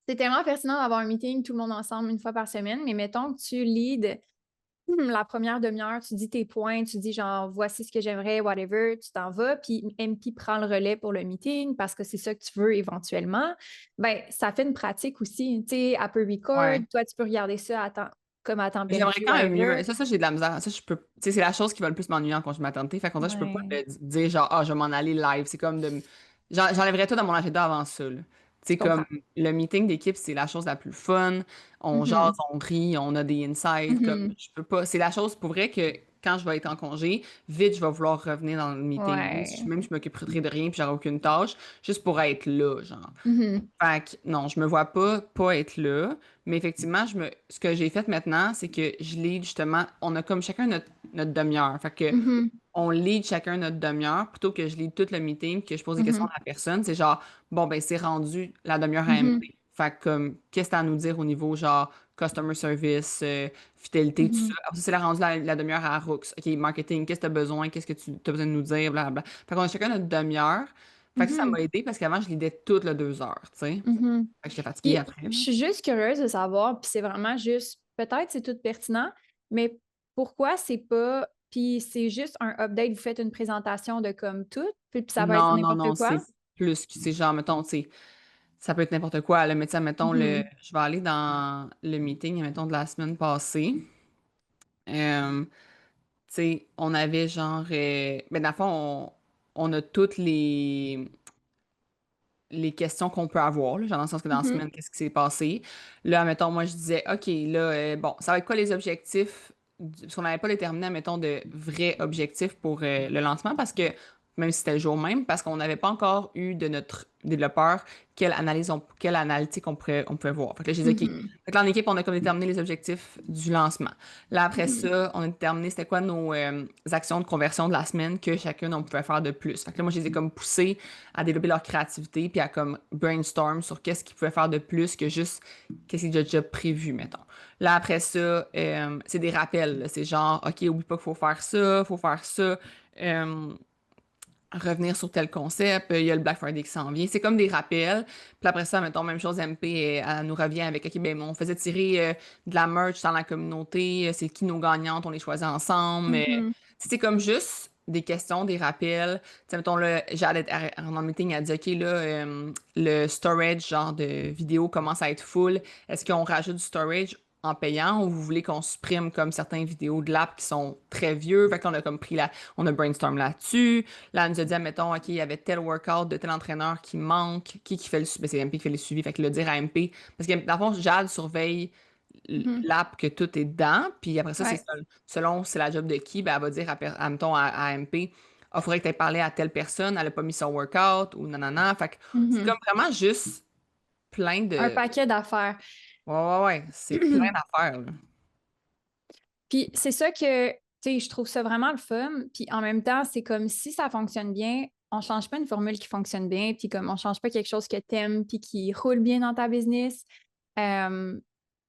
C'est tellement pertinent d'avoir un meeting tout le monde ensemble une fois par semaine, mais mettons que tu leads la première demi-heure, tu dis tes points, tu dis genre voici ce que j'aimerais, whatever, tu t'en vas, puis MP prend le relais pour le meeting parce que c'est ça que tu veux éventuellement. Ben, ça fait une pratique aussi. Tu sais, elle peut record, Ouais. toi, tu peux regarder ça comme à temps J'aimerais perdu, quand même mieux. whatever. Ça, j'ai de la misère. Ça, je peux. Tu sais, c'est la chose qui va le plus m'ennuyer en congé de maternité. Fait qu'on dirait que je peux pas Ouais, le dire genre, ah, je vais m'en aller live. C'est comme de. J'enlèverais tout dans mon agenda avant ça, là. Tu je sais, comme comprends. le meeting d'équipe, c'est la chose la plus fun. On jase, Mhm. on rit, on a des insights. Comme, Mhm. je peux pas. C'est la chose pour vrai que quand je vais être en congé, vite, je vais vouloir revenir dans le meeting. Ouais. Même si je m'occuperai de rien puis j'aurai aucune tâche, juste pour être là, genre. Mhm. Fait que non, je me vois pas être là, mais effectivement, ce que j'ai fait maintenant, c'est que je lead justement, on a comme chacun notre demi-heure. Fait que Mhm. on lead chacun notre demi-heure plutôt que je lead tout le meeting, que je pose des questions Mhm. à la personne. C'est genre, bon, ben, c'est rendu la demi-heure à Mhm. MP. Fait que, comme, qu'est-ce que t'as à nous dire au niveau, genre, customer service, fidélité, tout ça. Mhm. Après ça, c'est la demi-heure à Rooks. OK, marketing, qu'est-ce que t'as besoin? Qu'est-ce que tu as besoin de nous dire? Blablabla. Fait qu'on a chacun notre demi-heure. Fait que ça Mhm. m'a aidé parce qu'avant, je lidais toutes les 2 heures, tu sais. Mhm. Fait que j'étais fatiguée Puis, après, je là. suis juste curieuse de savoir, puis c'est vraiment juste, peut-être c'est tout pertinent, mais pourquoi c'est pas, puis c'est juste un update, vous faites une présentation de comme tout, Puis ça peut être Non, non, n'importe non, quoi? c'est plus que c'est genre, mettons, tu sais, ça peut être n'importe quoi, là, mais tu sais, mettons, Mhm. je vais aller dans le meeting, mettons, de la semaine passée. Euh, tu sais, on avait genre, ben, dans le fond, on a toutes les questions qu'on peut avoir, là, genre dans le sens que dans la Mhm. semaine, qu'est-ce qui s'est passé. Là, mettons, moi, je disais, OK, là, bon, ça va être quoi les objectifs? Parce qu'on n'avait pas déterminé, mettons, de vrais objectifs pour le lancement, parce que, même si c'était le jour même, parce qu'on n'avait pas encore eu de notre développeur quelle analytique on pouvait voir. Fait que là, j'ai dit, OK. Mhm. Fait que là, en équipe, on a comme déterminé les objectifs du lancement. Là, après Mhm. ça, on a déterminé c'était quoi nos actions de conversion de la semaine que chacune, on pouvait faire de plus. Fait que là, moi, je les ai comme poussés à développer leur créativité puis à comme brainstorm sur qu'est-ce qu'ils pouvaient faire de plus que juste qu'est-ce qui est déjà prévu, mettons. Là, après ça, c'est des rappels, là. C'est genre, OK, oublie pas qu'il faut faire ça. Euh, revenir sur tel concept, il y a le Black Friday qui s'en vient. C'est comme des rappels. Puis après ça, mettons, même chose, MP, elle nous revient avec, OK, ben, on faisait tirer de la merch dans la communauté, c'est qui nos gagnantes, on les choisit ensemble. Mhm. C'est comme juste des questions, des rappels. Tu sais, mettons, là, dans le meeting, elle dit, OK, là, le storage, genre de vidéo commence à être full. Est-ce qu'on rajoute du storage en payant ou vous voulez qu'on supprime comme certaines vidéos de l'app qui sont très vieux? Fait qu'on a comme on a brainstorm là-dessus. Là, elle nous a dit, admettons, OK, il y avait tel workout de tel entraîneur qui manque, qui fait le suivi, c'est MP qui fait le suivi, fait que le dire à MP, parce que dans le fond, Jade surveille Mhm. l'app que tout est dedans, puis après ça, c'est Ouais. selon c'est la job de qui, ben, elle va dire mettons, à MP, ah, faudrait que tu aies parlé à telle personne, elle a pas mis son workout, ou nanana, fait que c'est comme Mhm. vraiment juste plein Un de... paquet d'affaires. Ouais, ouais, ouais, c'est plein d'affaires, là. Puis c'est ça que, tu sais, je trouve ça vraiment le fun. Puis en même temps, c'est comme si ça fonctionne bien, on change pas une formule qui fonctionne bien, puis comme on change pas quelque chose que t'aimes, puis qui roule bien dans ta business, euh,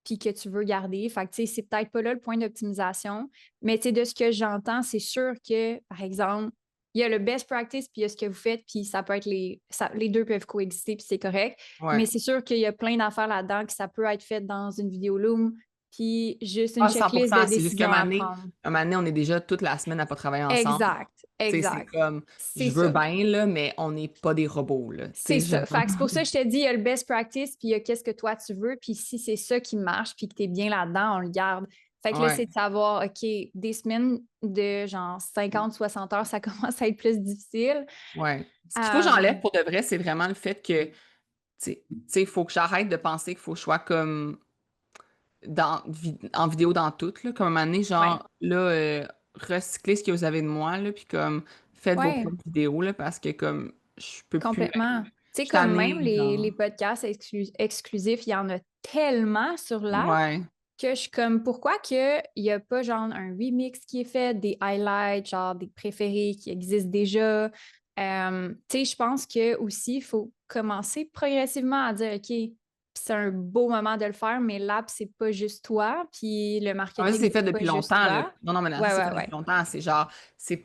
puis que tu veux garder. Fait que, tu sais, c'est peut-être pas là le point d'optimisation, mais tu sais, de ce que j'entends, c'est sûr que, par exemple, il y a le best practice, puis il y a ce que vous faites, puis ça peut être les deux peuvent coexister, puis c'est correct. Ouais. Mais c'est sûr qu'il y a plein d'affaires là-dedans que ça peut être fait dans une vidéo Loom, puis juste une Ah, cent pour checklist de cent c'est juste qu'un décisions moment à donné, prendre. on est déjà toute la semaine à pas travailler ensemble. Exact, Tu sais, c'est exact. comme, C'est je veux ça. bien, là, mais on n'est pas des robots, là. Tu C'est sais, genre. ça. Fait que c'est pour ça que je te dis, il y a le best practice, puis il y a qu'est-ce que toi tu veux, puis si c'est ça qui marche, puis que tu es bien là-dedans, on le garde. Fait que là, Ouais, c'est de savoir, OK, des semaines de genre 50, 60 heures, ça commence à être plus difficile. ouais. Ce qu'il faut que Euh, j'enlève pour de vrai, c'est vraiment le fait que, il faut que j'arrête de penser qu'il faut que je sois comme en vidéo dans tout, là. Comme à un moment donné, ouais, genre, là, recyclez ce que vous avez de moi, là, puis comme, faites vos ouais, propres vidéos, là, parce que, comme, je peux plus, là. complètement. Tu Je sais, suis comme même tannée, les genre. podcasts exclusifs, il y en a tellement sur l'app Ouais, que je suis comme, pourquoi qu'il n'y a pas genre un remix qui est fait, des highlights, genre des préférés qui existent déjà. Tu sais, je pense que aussi, il faut commencer progressivement à dire, OK, c'est un beau moment de le faire, mais l'app, c'est pas juste toi, puis le en fait, marketing, c'est fait c'est pas depuis juste longtemps, là. toi. Non, non, mais non, ça, Ouais, c'est ouais, fait depuis ouais. longtemps. C'est genre, c'est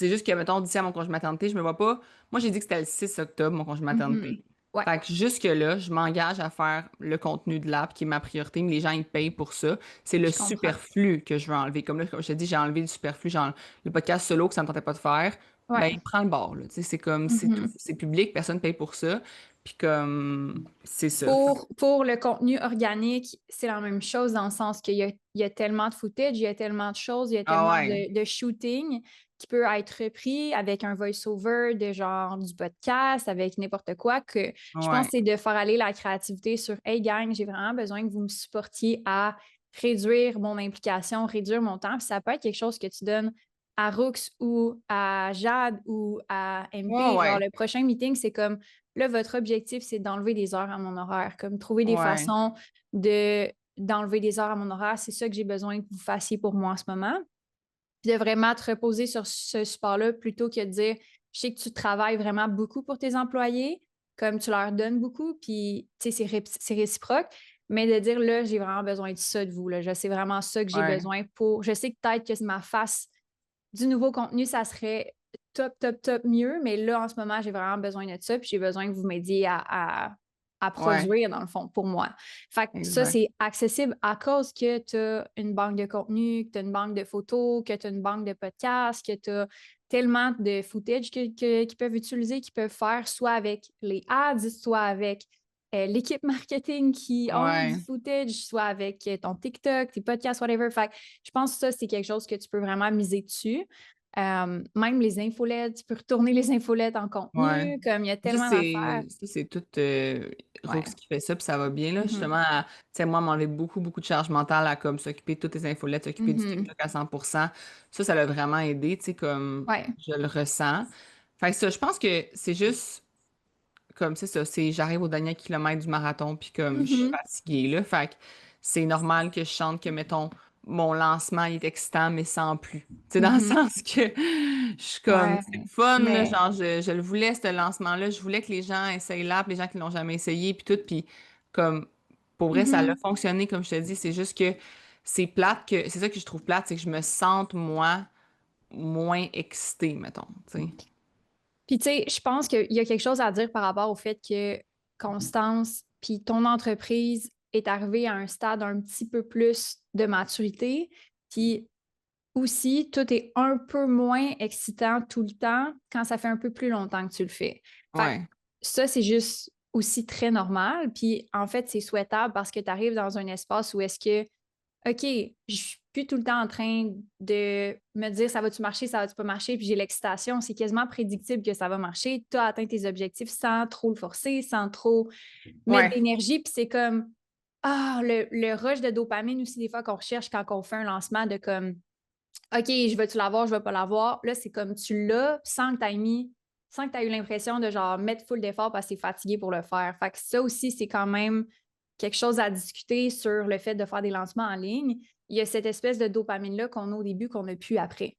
juste que, mettons, d'ici à mon congé maternité, je me vois pas. Moi, j'ai dit que c'était le 6 octobre, mon congé Mhm. maternité. Ouais, Fait que jusque-là, je m'engage à faire le contenu de l'app qui est ma priorité, mais les gens, ils payent pour ça. C'est le je comprends. superflu que je veux enlever. Comme là, comme je te dis, j'ai enlevé le superflu, le podcast solo que ça ne me tentait pas de faire. Ben, Ouais. il prend le bord, là. Tu sais, c'est comme, c'est tout, Mhm. c'est public, personne paye pour ça. Puis comme, c'est ça. Pour le contenu organique, c'est la même chose dans le sens qu'il y a tellement de footage, il y a tellement de choses, il y a Ah tellement ouais, de shooting qui peut être repris avec un voice-over de genre du podcast, avec n'importe quoi, que je pense ouais, que c'est de faire aller la créativité sur Hey gang, j'ai vraiment besoin que vous me supportiez à réduire mon implication, réduire mon temps. Puis ça peut être quelque chose que tu donnes à Roux ou à Jade ou à ouais, MP. Genre, ouais, le prochain meeting, c'est comme là, votre objectif, c'est d'enlever des heures à mon horaire, comme trouver des ouais, façons d'enlever des heures à mon horaire. C'est ça que j'ai besoin que vous fassiez pour moi en ce moment. Puis de vraiment te reposer sur ce support-là plutôt que de dire, je sais que tu travailles vraiment beaucoup pour tes employés, comme tu leur donnes beaucoup, puis tu sais, c'est réciproque, mais de dire, là, j'ai vraiment besoin de ça de vous, là. Je sais vraiment ça que j'ai ouais. besoin pour. Je sais que peut-être que ma face du nouveau contenu, ça serait top, top, top mieux. Mais là, en ce moment, j'ai vraiment besoin de ça. Puis j'ai besoin que vous m'aidiez à Ouais, produire, dans le fond, pour moi. Fait que ça, exact. c'est accessible à cause que tu as une banque de contenu, que tu as une banque de photos, que tu as une banque de podcasts, que tu as tellement de footage qu'ils peuvent utiliser, qu'ils peuvent faire soit avec les ads, soit avec l'équipe marketing qui ont du Ouais, footage, soit avec ton TikTok, tes podcasts, whatever. Fait que je pense que ça, c'est quelque chose que tu peux vraiment miser dessus. Même les infolettes, tu peux retourner les infolettes en ouais. contenu, comme il y a Ça, tellement d'affaires. c'est tout Roux Ouais. qui fait ça, puis ça va bien, là. Mhm. Justement, tu sais, moi, m'enlever beaucoup, beaucoup de charge mentale à comme s'occuper de toutes les infolettes, s'occuper du Mhm. TikTok à 100%. Ça l'a vraiment aidé, tu sais, comme Ouais. je le ressens. Fait que ça, je pense que c'est juste comme c'est ça, c'est j'arrive au dernier kilomètre du marathon, puis comme je suis Mhm. fatiguée, là. Fait que c'est normal que je chante que, mettons, mon lancement il est excitant, mais sans plus. Tu sais, dans le Mhm. sens que je suis comme, Ouais. c'est le fun, là, Mais genre, je le voulais, ce lancement-là. Je voulais que les gens essayent l'app, les gens qui l'ont jamais essayé, puis tout. Puis comme, pour vrai, ça a mhm. fonctionné, comme je te dis. C'est juste que c'est plate, que c'est ça que je trouve plate, c'est que je me sente, moi, moins excitée, mettons, tu sais. Puis, tu sais, je pense qu'il y a quelque chose à dire par rapport au fait que Constance, puis ton entreprise est arrivée à un stade un petit peu plus de maturité. Puis aussi, tout est un peu moins excitant tout le temps quand ça fait un peu plus longtemps que tu le fais. Fait que Ouais, ça, c'est juste aussi très normal. Puis en fait, c'est souhaitable parce que tu arrives dans un espace où est-ce que OK, je suis plus tout le temps en train de me dire ça va-tu marcher, ça va-tu pas marcher, puis j'ai l'excitation. C'est quasiment prédictible que ça va marcher. Tu as atteint tes objectifs sans trop le forcer, sans trop mettre ouais, d'énergie. Puis c'est comme, ah, le rush de dopamine aussi, des fois qu'on recherche quand on fait un lancement de comme, OK, je vais-tu l'avoir, je vais pas l'avoir. Là, c'est comme tu l'as sans que tu aies mis, sans que tu aies eu l'impression de genre mettre full d'effort parce que tu es fatigué pour le faire. Fait que ça aussi, c'est quand même quelque chose à discuter sur le fait de faire des lancements en ligne. Il y a cette espèce de dopamine-là qu'on a au début qu'on n'a plus après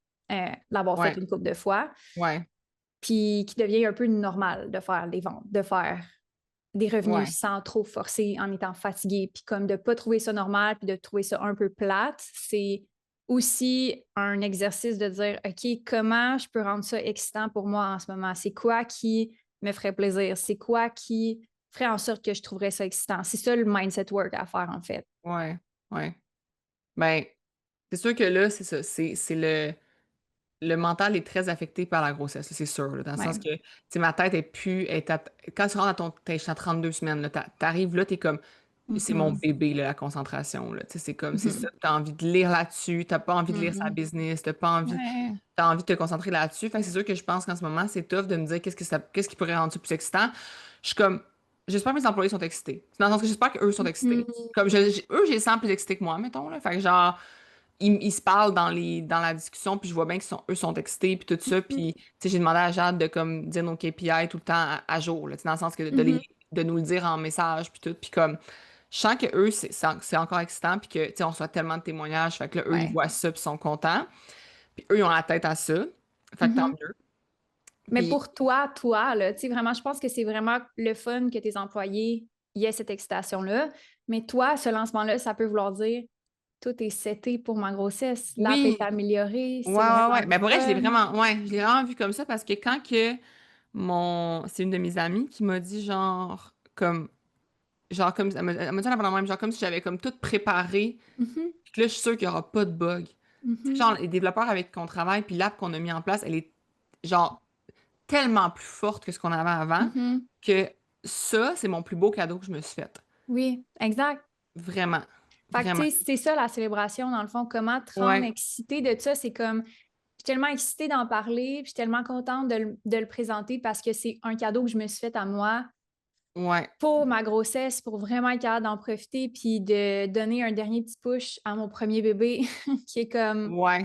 l'avoir fait ouais, une couple de fois, ouais, puis qui devient un peu normal de faire des ventes, de faire des ouais. revenus sans trop forcer en étant fatigué, puis comme de ne pas trouver ça normal, puis de trouver ça un peu plate, c'est aussi un exercice de dire, OK, comment je peux rendre ça excitant pour moi en ce moment? C'est quoi qui me ferait plaisir? C'est quoi qui ferait en sorte que je trouverais ça excitant? C'est ça le mindset work à faire, en fait. Ouais, ouais. Ben, c'est sûr que là, c'est ça. C'est le mental est très affecté par la grossesse, là, c'est sûr. Là, dans le sens Ouais. que, tu sais, ma tête est plus. Quand tu rentres dans t'es à 32 semaines, là, t'arrives là, t'es comme. C'est mon Mhm. bébé, là, la concentration. Là, tu sais, c'est comme, c'est ça. Mhm. T'as envie de lire là-dessus, t'as pas envie de lire sa Mhm. business, t'as pas envie. Ouais. T'as envie de te concentrer là-dessus. Fait que c'est sûr que je pense qu'en ce moment, c'est tough de me dire qu'est-ce qui pourrait rendre ça plus excitant. Je suis comme, j'espère que mes employés sont excités. C'est dans le sens que j'espère qu'eux sont excités. Mhm. Comme, eux, je les sens plus excités que moi, mettons, là. Fait que genre, ils se parlent dans la discussion, puis je vois bien eux sont excités, puis tout ça. Puis, tu sais, j'ai demandé à Jade de, comme, dire nos KPI tout le temps à jour, là. Tu sais, dans le sens que Mhm. de nous le dire en message, puis tout. Puis comme, je sens que eux, c'est encore excitant, puis que, tu sais, on reçoit tellement de témoignages. Fait que là, eux, ils Ouais. voient ça, puis ils sont contents. Puis eux, ils ont la tête à ça. Fait que tant Mhm. mieux. Mais Puis pour toi, là, tu sais, vraiment, je pense que c'est vraiment le fun que tes employés y aient cette excitation-là. Mais toi, ce lancement-là, ça peut vouloir dire tout est seté pour ma grossesse. L'app est oui, améliorée, ouais, c'est ouais, vraiment ouais. le Ben pour vrai, fun. je l'ai vraiment vu comme ça parce que quand que c'est une de mes amies qui m'a dit genre comme, elle m'a dit pendant même, genre comme si j'avais comme tout préparé, Mhm, puis que là, je suis sûre qu'il n'y aura pas de bug. Tu sais, mhm, genre, les développeurs avec qui on travaille, puis l'app qu'on a mis en place, elle est genre tellement plus forte que ce qu'on avait avant mhm. que ça, c'est mon plus beau cadeau que je me suis fait. Oui, exact. Vraiment, Fait que, vraiment. tu sais, c'est ça la célébration, dans le fond. Comment te rendre Ouais, excité de ça? C'est comme, je suis tellement excitée d'en parler, puis je suis tellement contente de le présenter parce que c'est un cadeau que je me suis fait à moi ouais, pour ma grossesse, pour vraiment être capable d'en profiter, puis de donner un dernier petit push à mon premier bébé qui est comme ouais,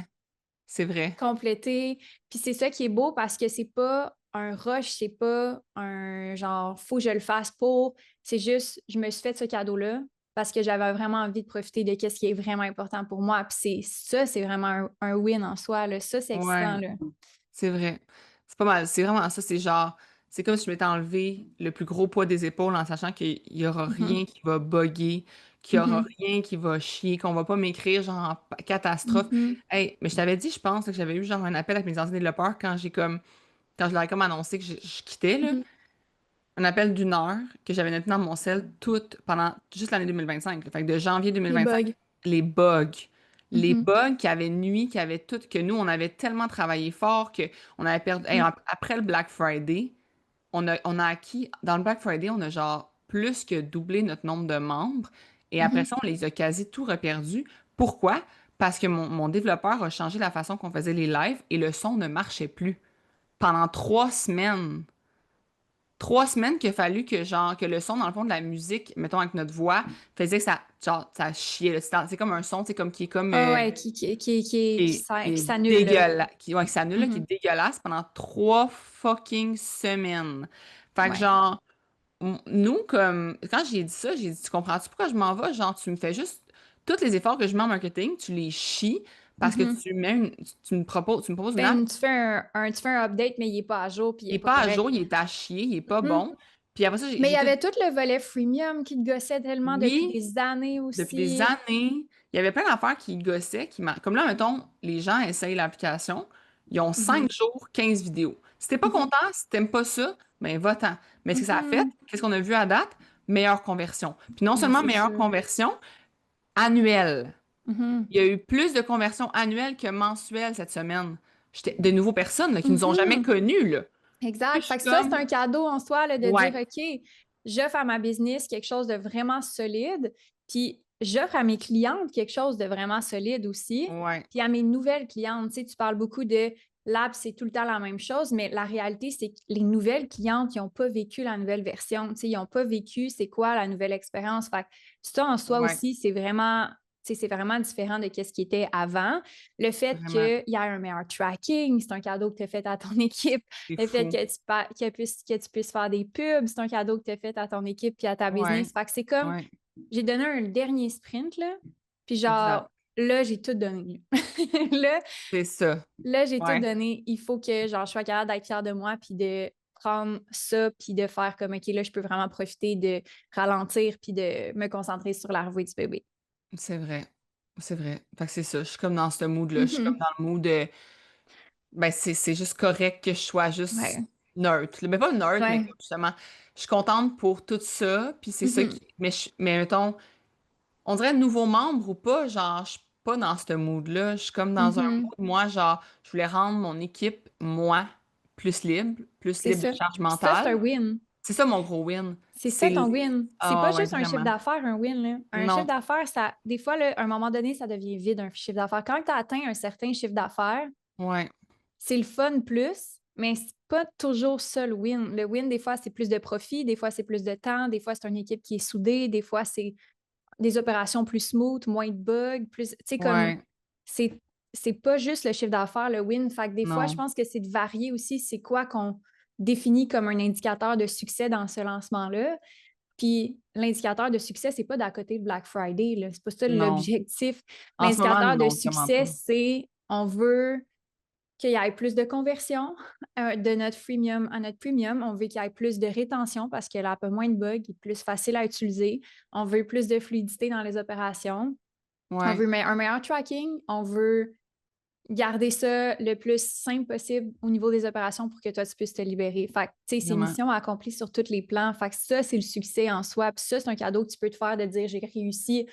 c'est vrai. complété. Puis c'est ça qui est beau parce que c'est pas un rush, c'est pas un genre faut que je le fasse pour. C'est juste, je me suis fait ce cadeau-là parce que j'avais vraiment envie de profiter de ce qui est vraiment important pour moi. Puis c'est vraiment un win en soi, là. Ça, c'est Ouais. excitant, là. C'est vrai. C'est pas mal. C'est vraiment ça. C'est genre, c'est comme si je m'étais enlevé le plus gros poids des épaules en sachant qu'il y aura Mhm. rien qui va bugger, qu'il y aura Mhm. rien qui va chier, qu'on va pas m'écrire genre en catastrophe. Mhm. Hey, mais je t'avais dit, je pense, que j'avais eu genre un appel avec mes anciens développeurs quand je leur ai comme annoncé que je quittais, là. Mhm. Un appel d'une heure que j'avais noté dans mon cell toute pendant juste l'année 2025, là. Fait que de janvier Les 2025, bugs. les bugs. les Mhm. bugs qui avaient nuit, qui avaient tout, que nous, on avait tellement travaillé fort que on avait perdu. Hey, après le Black Friday, on a acquis, dans le Black Friday, on a genre plus que doublé notre nombre de membres. Et après Mhm. ça, on les a quasi tout reperdus. Pourquoi? Parce que mon développeur a changé la façon qu'on faisait les lives et le son ne marchait plus. Pendant 3 semaines. 3 semaines qu'il a fallu que, genre, que le son, dans le fond, de la musique, mettons, avec notre voix, faisait que ça, genre, ça chiait, là. C'est comme un son, c'est comme qui est comme, Ah ouais, qui qui est s'annule, là. dégueulasse, qui s'annule, là, qui Mhm. est dégueulasse pendant 3 fucking semaines. Fait que, Ouais. genre, nous, comme, quand j'ai dit ça, j'ai dit, tu comprends-tu pourquoi je m'en vais? Genre, tu me fais juste, tous les efforts que je mets en marketing, tu les chies parce que Mhm. tu me proposes une app. Ben, tu fais un update, mais il est pas à jour, puis il Il est est pas pas à correct. jour, il est à chier, il est pas Mhm. bon. Puis après ça, j'ai Mais il y j'ai tout. avait tout le volet freemium qui te gossait tellement depuis Oui, des années depuis des aussi. années, il y avait plein d'affaires qui gossaient, comme là, mettons, les gens essayent l'application, ils ont Mhm. 5 jours, 15 vidéos. Si t'es pas Mhm. content, si t'aimes pas ça, ben va-t'en. Mais ce que ça a fait, Mhm. qu'est-ce qu'on a vu à date? Meilleure conversion. Puis non Ben, seulement c'est meilleure sûr. conversion, annuelle. Mhm. Il y a eu plus de conversions annuelles que mensuelles cette semaine. De nouveaux personnes là, qui nous ont jamais Mhm. connus, là. Puis Exact. je Fait suis que ça, c'est comme, un cadeau en soi là, de dire, ouais, OK, j'offre à ma business quelque chose de vraiment solide, puis j'offre à mes clientes quelque chose de vraiment solide aussi, ouais, puis à mes nouvelles clientes. Tu sais, tu parles beaucoup de l'app, c'est tout le temps la même chose, mais la réalité, c'est que les nouvelles clientes, ils n'ont pas vécu la nouvelle version. Tu sais, ils n'ont pas vécu c'est quoi la nouvelle expérience. Fait que ça, en soi ouais, aussi, c'est vraiment différent de ce qui était avant. Le fait vraiment. qu'il y ait un meilleur tracking, c'est un cadeau que tu as fait à ton équipe. C'est Le fait fou. que tu puisses faire des pubs, c'est un cadeau que tu as fait à ton équipe puis à ta Ouais, business. Fait que c'est comme, ouais, j'ai donné un dernier sprint, là, puis exact. genre, là, j'ai tout donné. là, C'est ça. là, j'ai tout Ouais. donné. Il faut que, genre, je sois capable d'être fière de moi puis de prendre ça puis de faire comme, OK, là, je peux vraiment profiter de ralentir puis de me concentrer sur la revue du bébé. C'est vrai. C'est vrai. Fait que c'est ça. Je suis comme dans ce mood-là. Je suis comme Mhm. dans le mood de. Ben, c'est juste correct que je sois juste Ouais. neutre. Mais pas neutre, mais Ouais. comme justement, je suis contente pour tout ça. Puis c'est ça Mhm. qui. Mais mettons, on dirait nouveau membre ou pas, genre, je suis pas dans ce mood-là. Je suis comme dans un Mhm. mood, moi, genre, je voulais rendre mon équipe, moi, plus C'est libre de ça. charge Puis ça, c'est un mentale. win. C'est ça mon gros win. C'est ça ton win. C'est pas Ah ouais, juste un chiffre vraiment. d'affaires, un win, là. Un chiffre Non. d'affaires, ça, des fois, là, à un moment donné, ça devient vide, un chiffre d'affaires. Quand tu as atteint un certain chiffre d'affaires, Ouais. c'est le fun plus, mais c'est pas toujours ça le win. Le win, des fois, c'est plus de profit, des fois, c'est plus de temps, des fois, c'est une équipe qui est soudée, des fois, c'est des opérations plus smooth, moins de bugs, plus. Tu sais, comme, Ouais. c'est, c'est pas juste le chiffre d'affaires, le win. Fait que des fois, je Non. pense que c'est de varier aussi c'est quoi qu'on définit comme un indicateur de succès dans ce lancement-là. Puis l'indicateur de succès, c'est pas d'à côté de Black Friday, là. C'est pas ça Non. l'objectif. En ce moment, L'indicateur de non, vraiment succès, pas. c'est on veut qu'il y ait plus de conversion de notre freemium à notre premium. On veut qu'il y ait plus de rétention parce qu'elle a un peu moins de bugs, il est plus facile à utiliser. On veut plus de fluidité dans les opérations. On Ouais, veut un meilleur tracking. On veut garder ça le plus simple possible au niveau des opérations pour que toi, tu puisses te libérer. Fait que, tu sais, c'est une vraiment. mission accomplie sur tous les plans. Fait que ça, c'est le succès en soi. Puis ça, c'est un cadeau que tu peux te faire de dire j'ai réussi.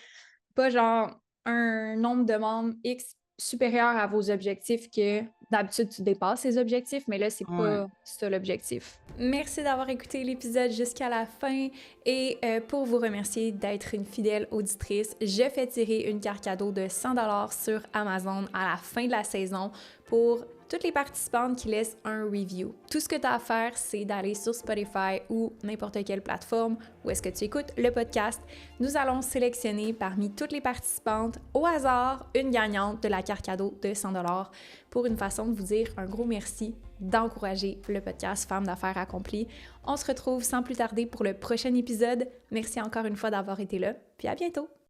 Pas genre un nombre de membres X supérieur à vos objectifs que d'habitude tu dépasses ces objectifs, mais là, c'est Ouais. pas ça l'objectif. Merci d'avoir écouté l'épisode jusqu'à la fin et pour vous remercier d'être une fidèle auditrice, je fais tirer une carte cadeau de 100$ sur Amazon à la fin de la saison pour toutes les participantes qui laissent un review. Tout ce que tu as à faire, c'est d'aller sur Spotify ou n'importe quelle plateforme où est-ce que tu écoutes le podcast. Nous allons sélectionner parmi toutes les participantes au hasard une gagnante de la carte cadeau de 100$ pour une façon de vous dire un gros merci d'encourager le podcast Femmes d'affaires accomplies. On se retrouve sans plus tarder pour le prochain épisode. Merci encore une fois d'avoir été là, puis à bientôt!